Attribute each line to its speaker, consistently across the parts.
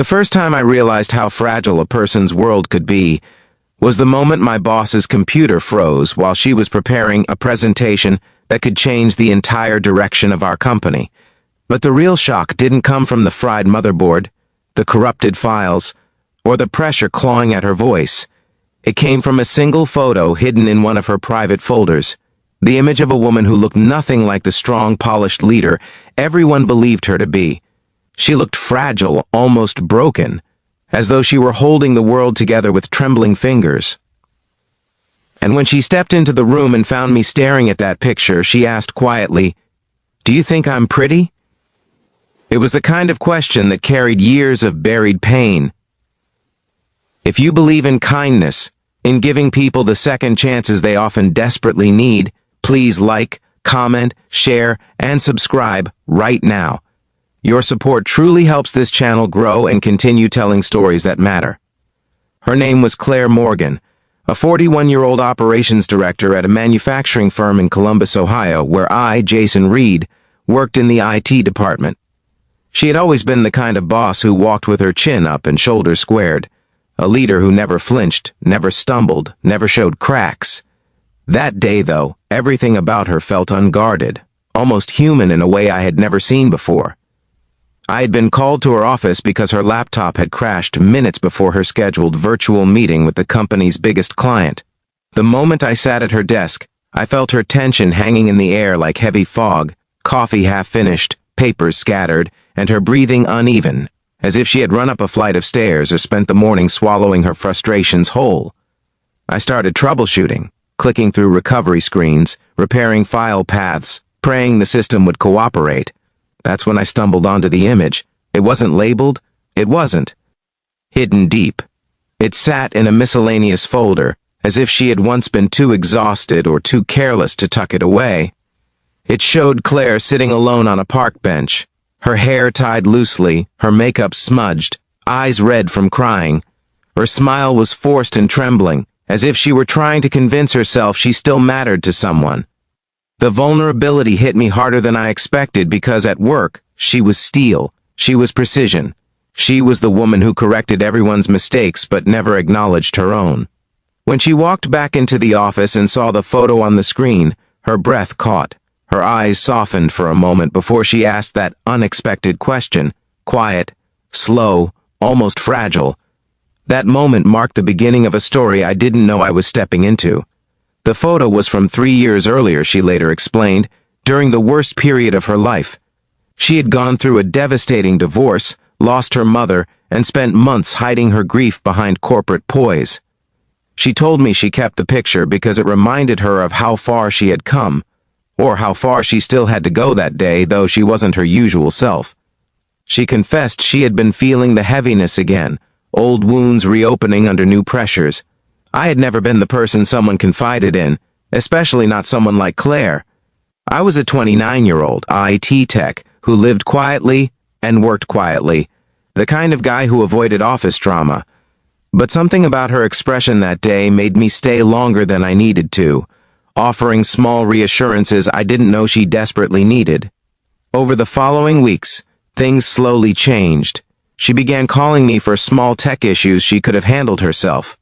Speaker 1: The first time I realized how fragile a person's world could be was the moment my boss's computer froze while she was preparing a presentation that could change the entire direction of our company. But the real shock didn't come from the fried motherboard, the corrupted files, or the pressure clawing at her voice. It came from a single photo hidden in one of her private folders, the image of a woman who looked nothing like the strong, polished leader everyone believed her to be. She looked fragile, almost broken, as though she were holding the world together with trembling fingers. And when she stepped into the room and found me staring at that picture, she asked quietly, "Do you think I'm pretty?" It was the kind of question that carried years of buried pain. If you believe in kindness, in giving people the second chances they often desperately need, please like, comment, share, and subscribe right now. Your support truly helps this channel grow and continue telling stories that matter. Her name was Claire Morgan, a 41-year-old operations director at a manufacturing firm in Columbus, Ohio, where I, Jason Reed, worked in the IT department. She had always been the kind of boss who walked with her chin up and shoulders squared, a leader who never flinched, never stumbled, never showed cracks. That day, though, everything about her felt unguarded, almost human in a way I had never seen before. I had been called to her office because her laptop had crashed minutes before her scheduled virtual meeting with the company's biggest client. The moment I sat at her desk, I felt her tension hanging in the air like heavy fog, coffee half finished, papers scattered, and her breathing uneven, as if she had run up a flight of stairs or spent the morning swallowing her frustrations whole. I started troubleshooting, clicking through recovery screens, repairing file paths, praying the system would cooperate. That's when I stumbled onto the image. It wasn't labeled. It wasn't. Hidden deep. It sat in a miscellaneous folder, as if she had once been too exhausted or too careless to tuck it away. It showed Claire sitting alone on a park bench, her hair tied loosely, her makeup smudged, eyes red from crying. Her smile was forced and trembling, as if she were trying to convince herself she still mattered to someone. The vulnerability hit me harder than I expected because at work, she was steel, she was precision. She was the woman who corrected everyone's mistakes but never acknowledged her own. When she walked back into the office and saw the photo on the screen, her breath caught. Her eyes softened for a moment before she asked that unexpected question, quiet, slow, almost fragile. That moment marked the beginning of a story I didn't know I was stepping into. The photo was from 3 years earlier, she later explained, during the worst period of her life. She had gone through a devastating divorce, lost her mother, and spent months hiding her grief behind corporate poise. She told me she kept the picture because it reminded her of how far she had come, or how far she still had to go that day, though she wasn't her usual self. She confessed she had been feeling the heaviness again, old wounds reopening under new pressures. I had never been the person someone confided in, especially not someone like Claire. I was a 29-year-old IT tech who lived quietly and worked quietly, the kind of guy who avoided office drama. But something about her expression that day made me stay longer than I needed to, offering small reassurances I didn't know she desperately needed. Over the following weeks, things slowly changed. She began calling me for small tech issues she could have handled herself.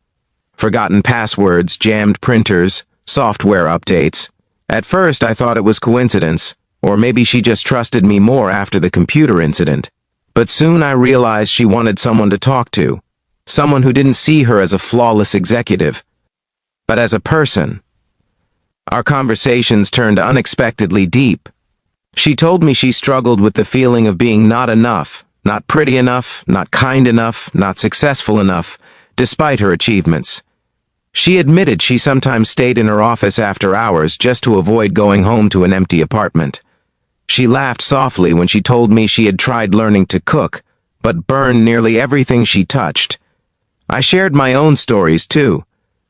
Speaker 1: Forgotten passwords, jammed printers, software updates. At first, I thought it was coincidence, or maybe she just trusted me more after the computer incident. But soon I realized she wanted someone to talk to, someone who didn't see her as a flawless executive, but as a person. Our conversations turned unexpectedly deep. She told me she struggled with the feeling of being not enough, not pretty enough, not kind enough, not successful enough, despite her achievements. She admitted she sometimes stayed in her office after hours just to avoid going home to an empty apartment. She laughed softly when she told me she had tried learning to cook, but burned nearly everything she touched. I shared my own stories too.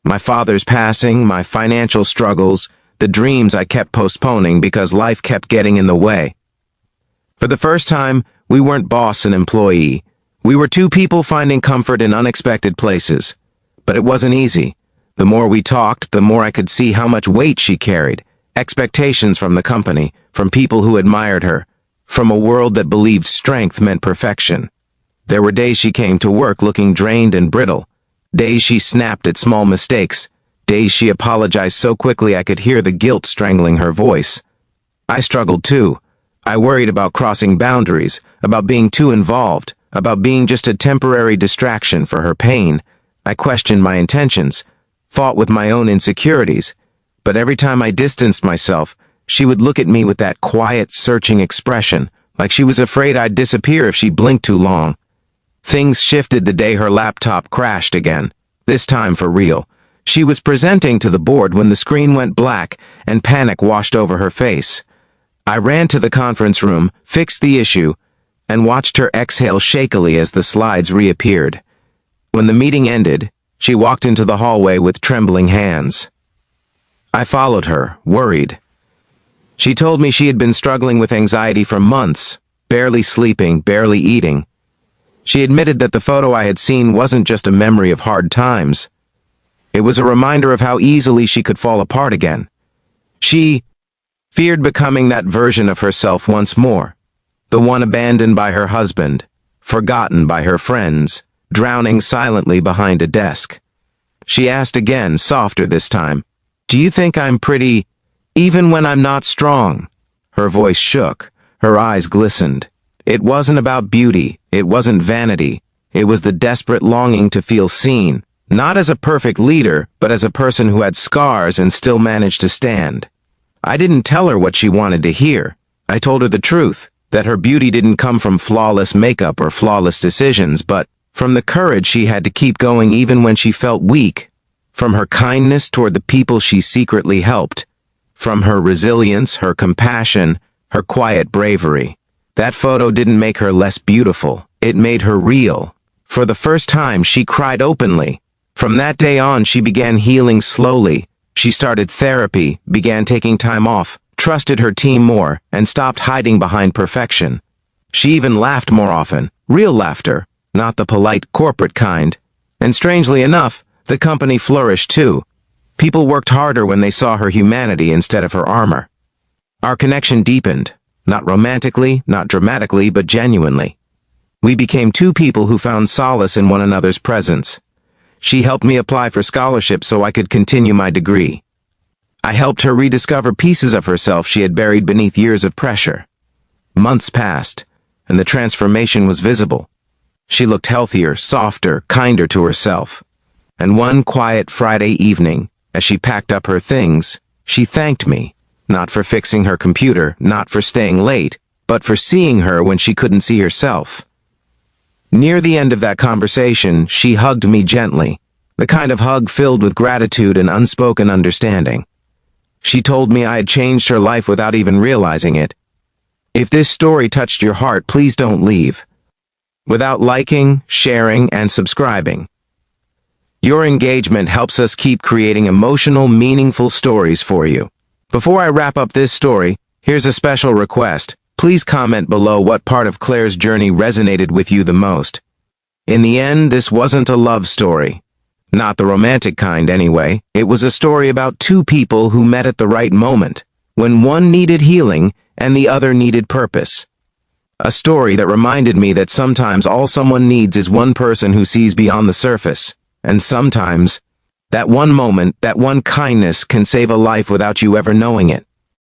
Speaker 1: My father's passing, my financial struggles, the dreams I kept postponing because life kept getting in the way. For the first time, we weren't boss and employee. We were two people finding comfort in unexpected places. But it wasn't easy. The more we talked, the more I could see how much weight she carried. Expectations from the company, from people who admired her, from a world that believed strength meant perfection. There were days she came to work looking drained and brittle. Days she snapped at small mistakes. Days she apologized so quickly I could hear the guilt strangling her voice. I struggled too. I worried about crossing boundaries, about being too involved, about being just a temporary distraction for her pain. I questioned my intentions, fought with my own insecurities. But every time I distanced myself, she would look at me with that quiet, searching expression, like she was afraid I'd disappear if she blinked too long. Things shifted the day her laptop crashed again, this time for real. She was presenting to the board when the screen went black and panic washed over her face. I ran to the conference room, fixed the issue, and watched her exhale shakily as the slides reappeared. When the meeting ended, she walked into the hallway with trembling hands. I followed her, worried. She told me she had been struggling with anxiety for months, barely sleeping, barely eating. She admitted that the photo I had seen wasn't just a memory of hard times. It was a reminder of how easily she could fall apart again. She feared becoming that version of herself once more, the one abandoned by her husband, forgotten by her friends, drowning silently behind a desk. She asked again, softer this time, "Do you think I'm pretty, even when I'm not strong?" Her voice shook, her eyes glistened. It wasn't about beauty, it wasn't vanity, it was the desperate longing to feel seen, not as a perfect leader, but as a person who had scars and still managed to stand. I didn't tell her what she wanted to hear. I told her the truth, that her beauty didn't come from flawless makeup or flawless decisions, but from the courage she had to keep going even when she felt weak, from her kindness toward the people she secretly helped, from her resilience, her compassion, her quiet bravery. That photo didn't make her less beautiful, it made her real. For the first time, she cried openly. From that day on, she began healing slowly. She started therapy, began taking time off, trusted her team more, and stopped hiding behind perfection. She even laughed more often, real laughter, not the polite corporate kind. And strangely enough, the company flourished too. People worked harder when they saw her humanity instead of her armor. Our connection deepened, not romantically, not dramatically, but genuinely. We became two people who found solace in one another's presence. She helped me apply for scholarships so I could continue my degree. I helped her rediscover pieces of herself she had buried beneath years of pressure. Months passed, and the transformation was visible. She looked healthier, softer, kinder to herself. And one quiet Friday evening, as she packed up her things, she thanked me, not for fixing her computer, not for staying late, but for seeing her when she couldn't see herself. Near the end of that conversation, she hugged me gently, the kind of hug filled with gratitude and unspoken understanding. She told me I had changed her life without even realizing it. If this story touched your heart, please don't leave without liking, sharing, and subscribing. Your engagement helps us keep creating emotional, meaningful stories for you. Before I wrap up this story, here's a special request. Please comment below what part of Claire's journey resonated with you the most. In the end, this wasn't a love story. Not the romantic kind, anyway. It was a story about two people who met at the right moment, when one needed healing and the other needed purpose. A story that reminded me that sometimes all someone needs is one person who sees beyond the surface, and sometimes that one moment, that one kindness can save a life without you ever knowing it.